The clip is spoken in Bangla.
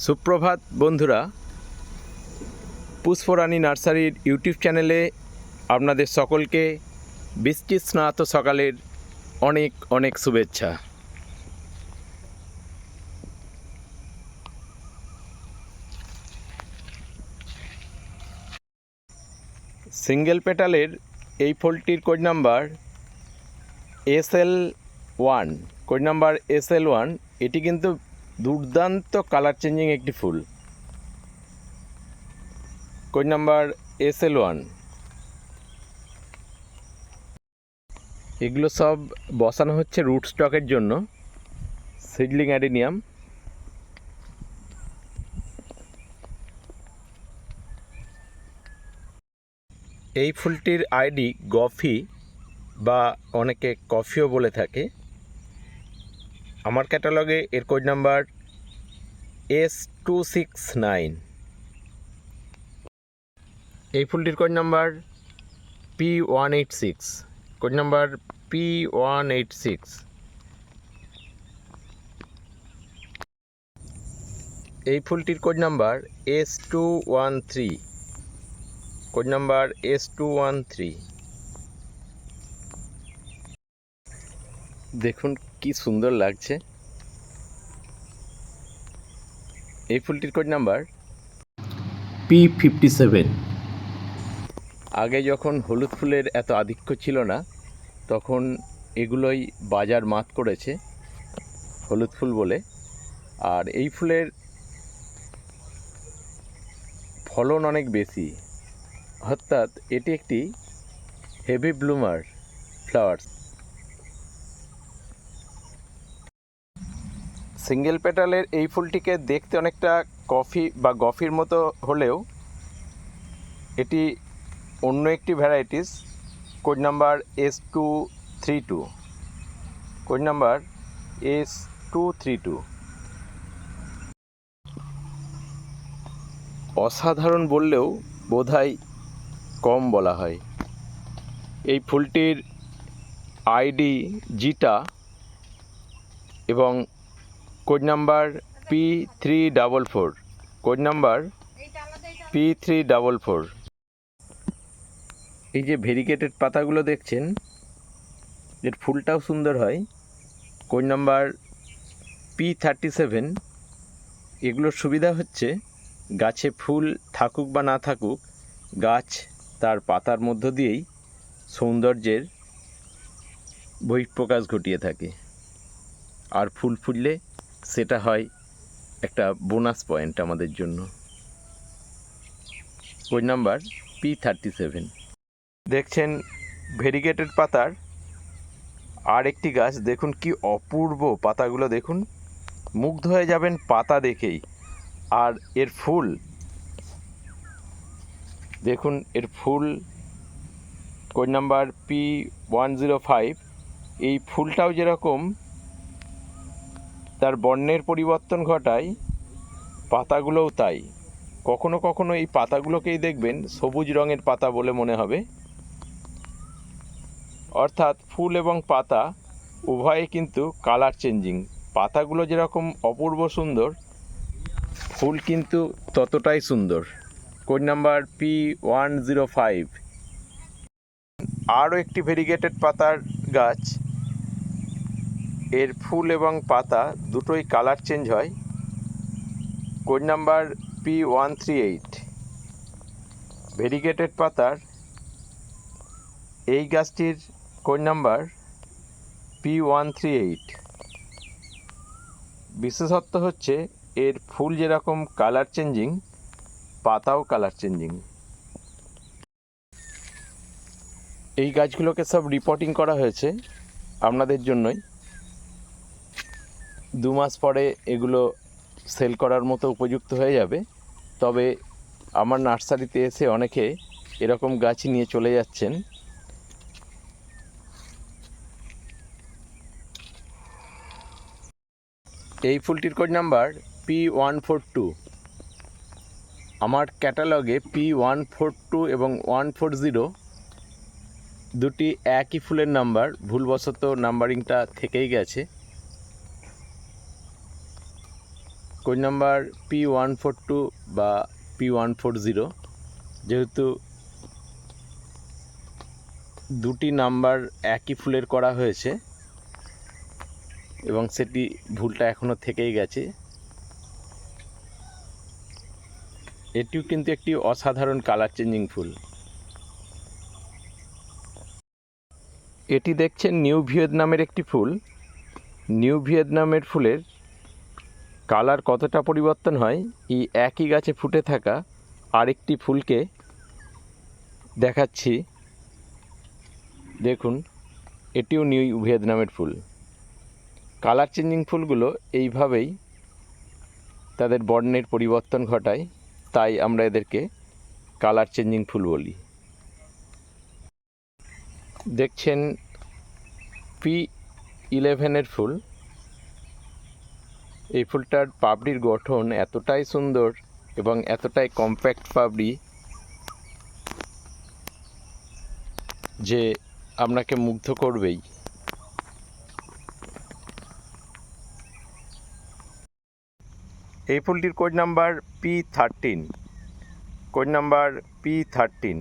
সুপ্রভাত বন্ধুরা, পুষ্পরানী নার্সারির ইউটিউব চ্যানেলে আপনাদের সকলকে বৃষ্টি স্নাত সকালের অনেক অনেক শুভেচ্ছা। সিঙ্গেল পেটালের এই ফুলটির code number SL1। Code number SL1। এটি কিন্তু দুর্দান্ত কালার চেঞ্জিং একটি ফুল। Code number SL1। এগুলো সব বসানো হচ্ছে রুট স্টকের জন্য, সিডলিং অ্যাডিনিয়াম। এই ফুলটির আইডি গফি বা অনেকে কফিও বলে থাকে। আমার ক্যাটালগে এর কোড নাম্বার S269। এই ফুলটির code number P186। Code number P186। এই ফুলটির code number S213। Code number S213। দেখুন কি সুন্দর লাগছে। এই ফুলটির কোড নাম্বার P57। আগে যখন হলুদ ফুলের এত আধিক্য ছিল না, তখন এগুলোই বাজার মাত করেছে হলুদ ফুল বলে। আর এই ফুলের ফলন অনেক বেশি, অর্থাৎ এটি একটি হেভি ব্লুমার ফ্লাওয়ার্স। সিঙ্গেল পেটালের এই ফুলটিকে দেখতে অনেকটা কফি বা গফির মতো হলেও এটি অন্য একটি varieties. Code number S232। Code number S232। অসাধারণ বললেও বোধহয় কম বলা হয়। এই ফুলটির আইডি জিটা এবং code number P344। Code number P344। এই যে ভেরিগেটেড পাতাগুলো দেখছেন, এর ফুলটাও সুন্দর হয়। Code number P37। এগুলোর সুবিধা হচ্ছে গাছে ফুল থাকুক বা না থাকুক, গাছ তার পাতার মধ্য দিয়েই সৌন্দর্যের বহিঃপ্রকাশ ঘটিয়ে থাকে। আর ফুল ফুললে সেটা হয় একটা বোনাস পয়েন্ট আমাদের জন্য। Code number P37। দেখছেন ভেরিগেটেড পাতার আর একটি গাছ, দেখুন কি অপূর্ব পাতাগুলো, দেখুন মুগ্ধ হয়ে যাবেন পাতা দেখেই। আর এর ফুল দেখুন, এর ফুল কোড নাম্বার P105। এই ফুলটাও যেরকম তার বর্ণের পরিবর্তন ঘটায়, পাতাগুলোও তাই। কখনো কখনো এই পাতাগুলোকেই দেখবেন সবুজ রঙের পাতা বলে মনে হবে। অর্থাৎ ফুল এবং পাতা উভয়ে কিন্তু কালার চেঞ্জিং। পাতাগুলো যেরকম অপূর্ব সুন্দর, ফুল কিন্তু ততটাই সুন্দর। Code number P105। আরও একটি ভেরিগেটেড পাতার গাছ, এর ফুল এবং পাতা দুটোই কালার চেঞ্জ হয়। Code number P138। ভেরিগেটেড পাতার এই গাছটির কোড নাম্বার P138। বিশেষত্ব হচ্ছে এর ফুল যেরকম কালার চেঞ্জিং, পাতাও কালার চেঞ্জিং। এই গাছগুলোকে সব রিপোর্টিং করা হয়েছে আপনাদের জন্যই। 2 মাস পরে এগুলো সেল করার মতো উপযুক্ত হয়ে যাবে। তবে আমার নার্সারিতে এসে অনেকে এরকম গাছ নিয়ে চলে যাচ্ছেন। এই ফুলটির কোড নাম্বার P142। আমার ক্যাটালগে P142 এবং 140 দুটি একই ফুলের নাম্বার, ভুলবশত নাম্বারিংটা থেকেই গেছে। কোড নাম্বার P142 বা P140, যেহেতু দুটি নাম্বার একই ফুলের করা হয়েছে এবং সেটি ভুলটা এখনও থেকেই গেছে। এটিও কিন্তু একটি অসাধারণ কালার চেঞ্জিং ফুল। এটি দেখছেন নিউ ভিয়েতনামের একটি ফুল। নিউ ভিয়েতনামের ফুলের কালার কতটা পরিবর্তন হয় এই একই গাছে ফুটে থাকা আরেকটি ফুলকে দেখাচ্ছি। দেখুন, এটিও নিউ ভিয়েতনামের ফুল। কালার চেঞ্জিং ফুলগুলো এইভাবেই তাদের বর্ণের পরিবর্তন ঘটায়, তাই আমরা এদেরকে কালার চেঞ্জিং ফুল বলি। দেখছেন P11 ফুল। এই ফুলটার পাপড়ির গঠন এতটাই সুন্দর এবং এতটাই কম্প্যাক্ট পাপড়ি যে আপনাকে মুগ্ধ করবেই। এই ফুলটির code number P13। Code number P13।